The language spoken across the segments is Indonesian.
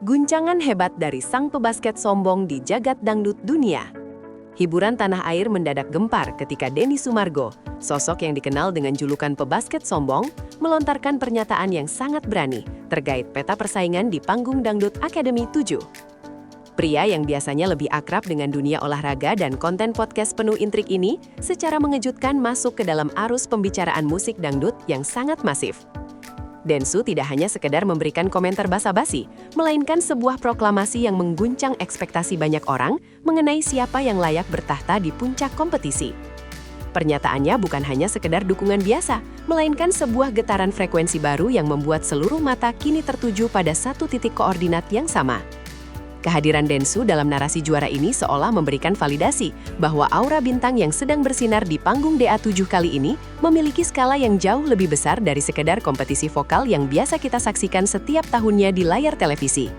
Guncangan hebat dari sang pebasket sombong di jagat dangdut dunia. Hiburan tanah air mendadak gempar ketika Denny Sumargo, sosok yang dikenal dengan julukan pebasket sombong, melontarkan pernyataan yang sangat berani terkait peta persaingan di panggung Dangdut Academy 7. Pria yang biasanya lebih akrab dengan dunia olahraga dan konten podcast penuh intrik ini secara mengejutkan masuk ke dalam arus pembicaraan musik dangdut yang sangat masif. Densu tidak hanya sekedar memberikan komentar basa-basi, melainkan sebuah proklamasi yang mengguncang ekspektasi banyak orang mengenai siapa yang layak bertahta di puncak kompetisi. Pernyataannya bukan hanya sekedar dukungan biasa, melainkan sebuah getaran frekuensi baru yang membuat seluruh mata kini tertuju pada satu titik koordinat yang sama. Kehadiran Densu dalam narasi juara ini seolah memberikan validasi bahwa aura bintang yang sedang bersinar di panggung DA7 kali ini memiliki skala yang jauh lebih besar dari sekedar kompetisi vokal yang biasa kita saksikan setiap tahunnya di layar televisi.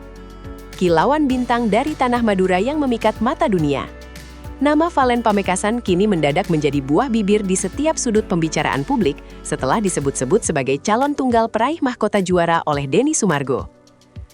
Kilauan bintang dari tanah Madura yang memikat mata dunia. Nama Valen Pamekasan kini mendadak menjadi buah bibir di setiap sudut pembicaraan publik setelah disebut-sebut sebagai calon tunggal peraih mahkota juara oleh Denny Sumargo.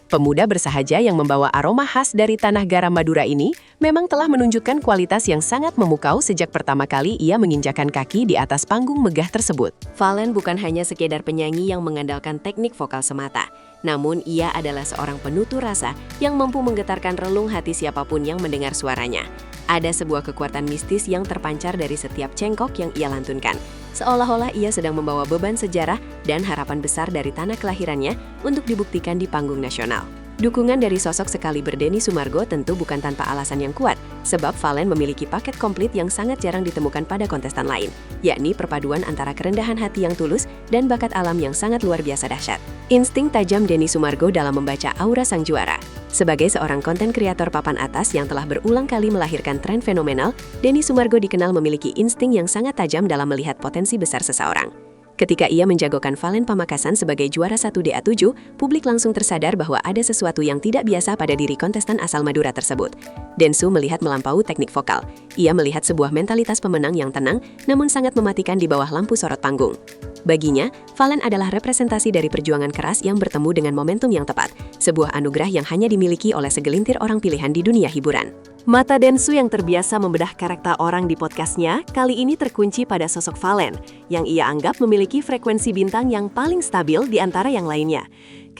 Pemuda bersahaja yang membawa aroma khas dari tanah garam Madura ini memang telah menunjukkan kualitas yang sangat memukau sejak pertama kali ia menginjakan kaki di atas panggung megah tersebut. Valen bukan hanya sekedar penyanyi yang mengandalkan teknik vokal semata, namun ia adalah seorang penutur rasa yang mampu menggetarkan relung hati siapapun yang mendengar suaranya. Ada sebuah kekuatan mistis yang terpancar dari setiap cengkok yang ia lantunkan. Seolah-olah ia sedang membawa beban sejarah dan harapan besar dari tanah kelahirannya untuk dibuktikan di panggung nasional. Dukungan dari sosok sekaliber Denny Sumargo tentu bukan tanpa alasan yang kuat, sebab Valen memiliki paket komplit yang sangat jarang ditemukan pada kontestan lain, yakni perpaduan antara kerendahan hati yang tulus dan bakat alam yang sangat luar biasa dahsyat. Insting tajam Denny Sumargo dalam membaca aura sang juara. Sebagai seorang konten kreator papan atas yang telah berulang kali melahirkan tren fenomenal, Denny Sumargo dikenal memiliki insting yang sangat tajam dalam melihat potensi besar seseorang. Ketika ia menjagokan Valen Pamekasan sebagai juara 1 DA7, publik langsung tersadar bahwa ada sesuatu yang tidak biasa pada diri kontestan asal Madura tersebut. Densu melihat melampaui teknik vokal. Ia melihat sebuah mentalitas pemenang yang tenang, namun sangat mematikan di bawah lampu sorot panggung. Baginya, Valen adalah representasi dari perjuangan keras yang bertemu dengan momentum yang tepat, sebuah anugerah yang hanya dimiliki oleh segelintir orang pilihan di dunia hiburan. Mata Densu yang terbiasa membedah karakter orang di podcastnya, kali ini terkunci pada sosok Valen, yang ia anggap memiliki frekuensi bintang yang paling stabil di antara yang lainnya.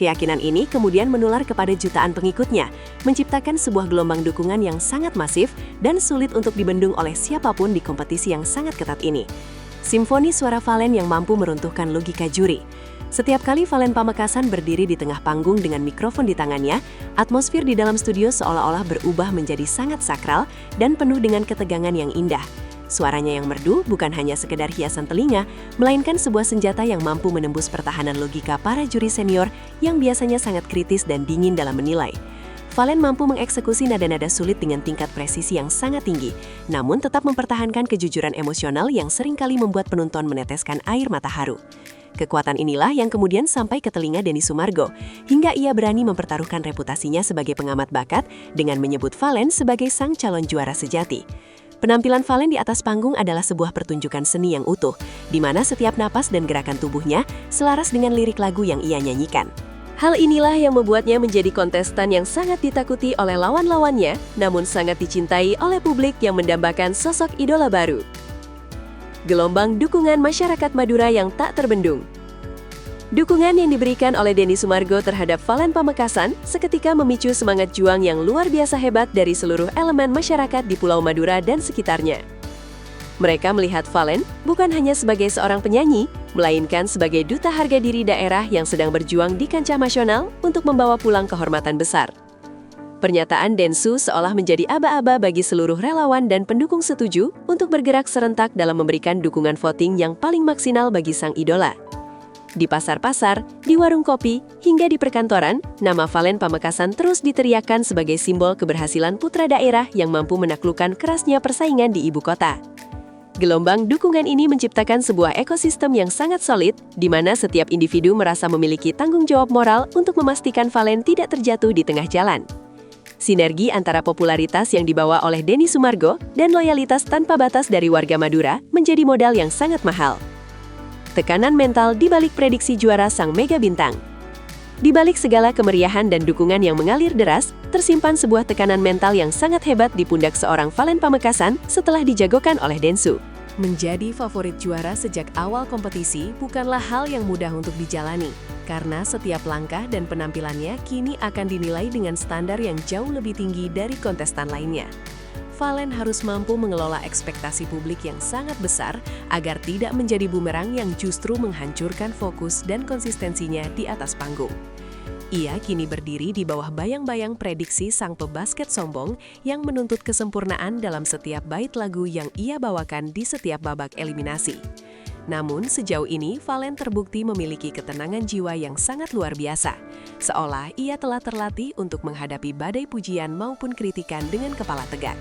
Keyakinan ini kemudian menular kepada jutaan pengikutnya, menciptakan sebuah gelombang dukungan yang sangat masif dan sulit untuk dibendung oleh siapapun di kompetisi yang sangat ketat ini. Simfoni suara Valen yang mampu meruntuhkan logika juri. Setiap kali Valen Pamekasan berdiri di tengah panggung dengan mikrofon di tangannya, atmosfer di dalam studio seolah-olah berubah menjadi sangat sakral dan penuh dengan ketegangan yang indah. Suaranya yang merdu bukan hanya sekedar hiasan telinga, melainkan sebuah senjata yang mampu menembus pertahanan logika para juri senior yang biasanya sangat kritis dan dingin dalam menilai. Valen mampu mengeksekusi nada-nada sulit dengan tingkat presisi yang sangat tinggi, namun tetap mempertahankan kejujuran emosional yang seringkali membuat penonton meneteskan air mata haru. Kekuatan inilah yang kemudian sampai ke telinga Denny Sumargo, hingga ia berani mempertaruhkan reputasinya sebagai pengamat bakat dengan menyebut Valen sebagai sang calon juara sejati. Penampilan Valen di atas panggung adalah sebuah pertunjukan seni yang utuh, di mana setiap napas dan gerakan tubuhnya selaras dengan lirik lagu yang ia nyanyikan. Hal inilah yang membuatnya menjadi kontestan yang sangat ditakuti oleh lawan-lawannya, namun sangat dicintai oleh publik yang mendambakan sosok idola baru. Gelombang dukungan masyarakat Madura yang tak terbendung. Dukungan yang diberikan oleh Denny Sumargo terhadap Valen Pamekasan seketika memicu semangat juang yang luar biasa hebat dari seluruh elemen masyarakat di Pulau Madura dan sekitarnya. Mereka melihat Valen bukan hanya sebagai seorang penyanyi, melainkan sebagai duta harga diri daerah yang sedang berjuang di kancah nasional untuk membawa pulang kehormatan besar. Pernyataan Densu seolah menjadi aba-aba bagi seluruh relawan dan pendukung setuju untuk bergerak serentak dalam memberikan dukungan voting yang paling maksimal bagi sang idola. Di pasar-pasar, di warung kopi, hingga di perkantoran, nama Valen Pamekasan terus diteriakkan sebagai simbol keberhasilan putra daerah yang mampu menaklukkan kerasnya persaingan di ibu kota. Gelombang dukungan ini menciptakan sebuah ekosistem yang sangat solid, di mana setiap individu merasa memiliki tanggung jawab moral untuk memastikan Valen tidak terjatuh di tengah jalan. Sinergi antara popularitas yang dibawa oleh Denny Sumargo dan loyalitas tanpa batas dari warga Madura menjadi modal yang sangat mahal. Tekanan mental di balik prediksi juara sang mega bintang. Di balik segala kemeriahan dan dukungan yang mengalir deras, tersimpan sebuah tekanan mental yang sangat hebat di pundak seorang Valen Pamekasan setelah dijagokan oleh Densu. Menjadi favorit juara sejak awal kompetisi bukanlah hal yang mudah untuk dijalani, karena setiap langkah dan penampilannya kini akan dinilai dengan standar yang jauh lebih tinggi dari kontestan lainnya. Valen harus mampu mengelola ekspektasi publik yang sangat besar agar tidak menjadi bumerang yang justru menghancurkan fokus dan konsistensinya di atas panggung. Ia kini berdiri di bawah bayang-bayang prediksi sang pebasket sombong yang menuntut kesempurnaan dalam setiap bait lagu yang ia bawakan di setiap babak eliminasi. Namun sejauh ini Valen terbukti memiliki ketenangan jiwa yang sangat luar biasa, seolah ia telah terlatih untuk menghadapi badai pujian maupun kritikan dengan kepala tegak.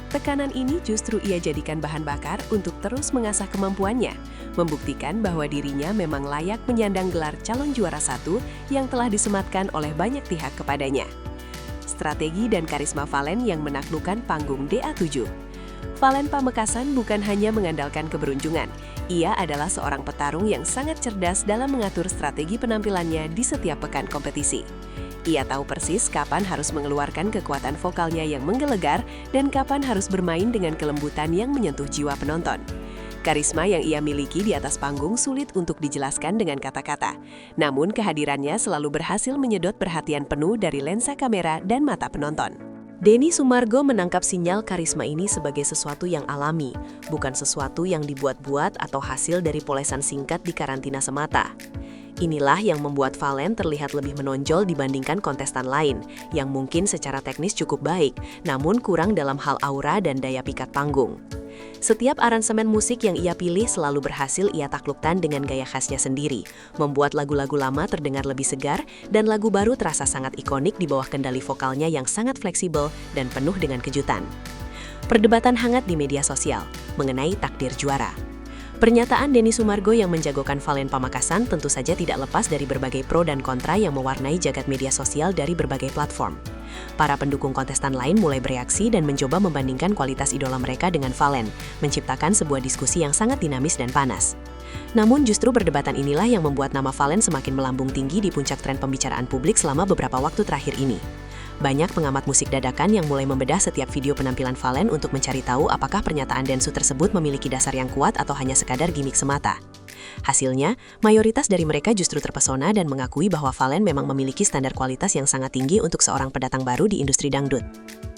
Tekanan ini justru ia jadikan bahan bakar untuk terus mengasah kemampuannya, membuktikan bahwa dirinya memang layak menyandang gelar calon juara satu yang telah disematkan oleh banyak pihak kepadanya. Strategi dan karisma Valen yang menaklukkan panggung DA7. Valen Pamekasan bukan hanya mengandalkan keberuntungan, ia adalah seorang petarung yang sangat cerdas dalam mengatur strategi penampilannya di setiap pekan kompetisi. Ia tahu persis kapan harus mengeluarkan kekuatan vokalnya yang menggelegar dan kapan harus bermain dengan kelembutan yang menyentuh jiwa penonton. Karisma yang ia miliki di atas panggung sulit untuk dijelaskan dengan kata-kata. Namun kehadirannya selalu berhasil menyedot perhatian penuh dari lensa kamera dan mata penonton. Denny Sumargo menangkap sinyal karisma ini sebagai sesuatu yang alami, bukan sesuatu yang dibuat-buat atau hasil dari polesan singkat di karantina semata. Inilah yang membuat Valen terlihat lebih menonjol dibandingkan kontestan lain, yang mungkin secara teknis cukup baik, namun kurang dalam hal aura dan daya pikat panggung. Setiap aransemen musik yang ia pilih selalu berhasil ia taklukkan dengan gaya khasnya sendiri, membuat lagu-lagu lama terdengar lebih segar dan lagu baru terasa sangat ikonik di bawah kendali vokalnya yang sangat fleksibel dan penuh dengan kejutan. Perdebatan hangat di media sosial mengenai takdir juara. Pernyataan Denny Sumargo yang menjagokan Valen Pamekasan tentu saja tidak lepas dari berbagai pro dan kontra yang mewarnai jagat media sosial dari berbagai platform. Para pendukung kontestan lain mulai bereaksi dan mencoba membandingkan kualitas idola mereka dengan Valen, menciptakan sebuah diskusi yang sangat dinamis dan panas. Namun justru perdebatan inilah yang membuat nama Valen semakin melambung tinggi di puncak tren pembicaraan publik selama beberapa waktu terakhir ini. Banyak pengamat musik dadakan yang mulai membedah setiap video penampilan Valen untuk mencari tahu apakah pernyataan Densu tersebut memiliki dasar yang kuat atau hanya sekadar gimmick semata. Hasilnya, mayoritas dari mereka justru terpesona dan mengakui bahwa Valen memang memiliki standar kualitas yang sangat tinggi untuk seorang pendatang baru di industri dangdut.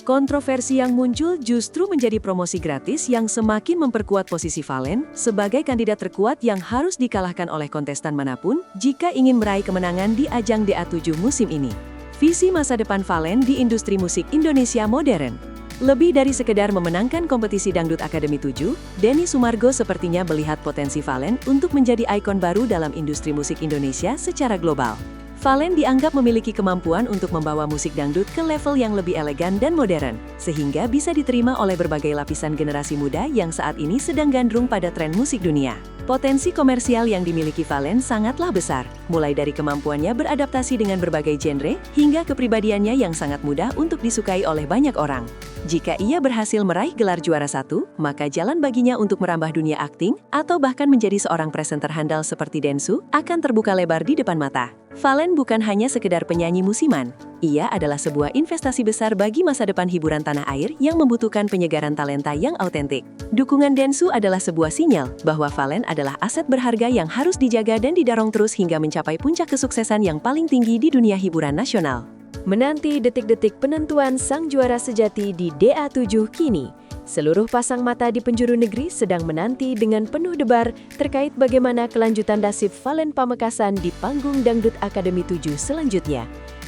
Kontroversi yang muncul justru menjadi promosi gratis yang semakin memperkuat posisi Valen sebagai kandidat terkuat yang harus dikalahkan oleh kontestan manapun jika ingin meraih kemenangan di ajang DA7 musim ini. Visi masa depan Valen di industri musik Indonesia modern. Lebih dari sekedar memenangkan kompetisi Dangdut Akademi 7, Denny Sumargo sepertinya melihat potensi Valen untuk menjadi ikon baru dalam industri musik Indonesia secara global. Valen dianggap memiliki kemampuan untuk membawa musik dangdut ke level yang lebih elegan dan modern, sehingga bisa diterima oleh berbagai lapisan generasi muda yang saat ini sedang gandrung pada tren musik dunia. Potensi komersial yang dimiliki Valen sangatlah besar, mulai dari kemampuannya beradaptasi dengan berbagai genre, hingga kepribadiannya yang sangat mudah untuk disukai oleh banyak orang. Jika ia berhasil meraih gelar juara satu, maka jalan baginya untuk merambah dunia akting, atau bahkan menjadi seorang presenter handal seperti Densu, akan terbuka lebar di depan mata. Valen bukan hanya sekedar penyanyi musiman, ia adalah sebuah investasi besar bagi masa depan hiburan tanah air yang membutuhkan penyegaran talenta yang autentik. Dukungan Densu adalah sebuah sinyal bahwa Valen adalah aset berharga yang harus dijaga dan didorong terus hingga mencapai puncak kesuksesan yang paling tinggi di dunia hiburan nasional. Menanti detik-detik penentuan sang juara sejati di DA7 kini, seluruh pasang mata di penjuru negeri sedang menanti dengan penuh debar terkait bagaimana kelanjutan nasib Valen Pamekasan di panggung Dangdut Akademi 7 selanjutnya.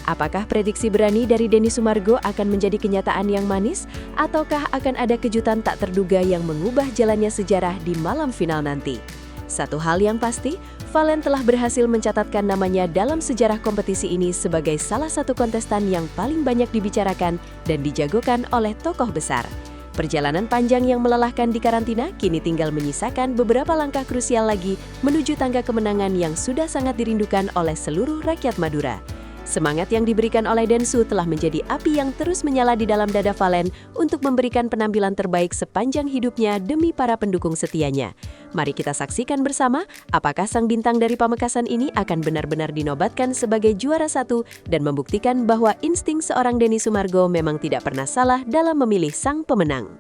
Apakah prediksi berani dari Denny Sumargo akan menjadi kenyataan yang manis, ataukah akan ada kejutan tak terduga yang mengubah jalannya sejarah di malam final nanti? Satu hal yang pasti, Valen telah berhasil mencatatkan namanya dalam sejarah kompetisi ini sebagai salah satu kontestan yang paling banyak dibicarakan dan dijagokan oleh tokoh besar. Perjalanan panjang yang melelahkan di karantina kini tinggal menyisakan beberapa langkah krusial lagi menuju tangga kemenangan yang sudah sangat dirindukan oleh seluruh rakyat Madura. Semangat yang diberikan oleh Densu telah menjadi api yang terus menyala di dalam dada Valen untuk memberikan penampilan terbaik sepanjang hidupnya demi para pendukung setianya. Mari kita saksikan bersama apakah sang bintang dari Pamekasan ini akan benar-benar dinobatkan sebagai juara satu dan membuktikan bahwa insting seorang Denny Sumargo memang tidak pernah salah dalam memilih sang pemenang.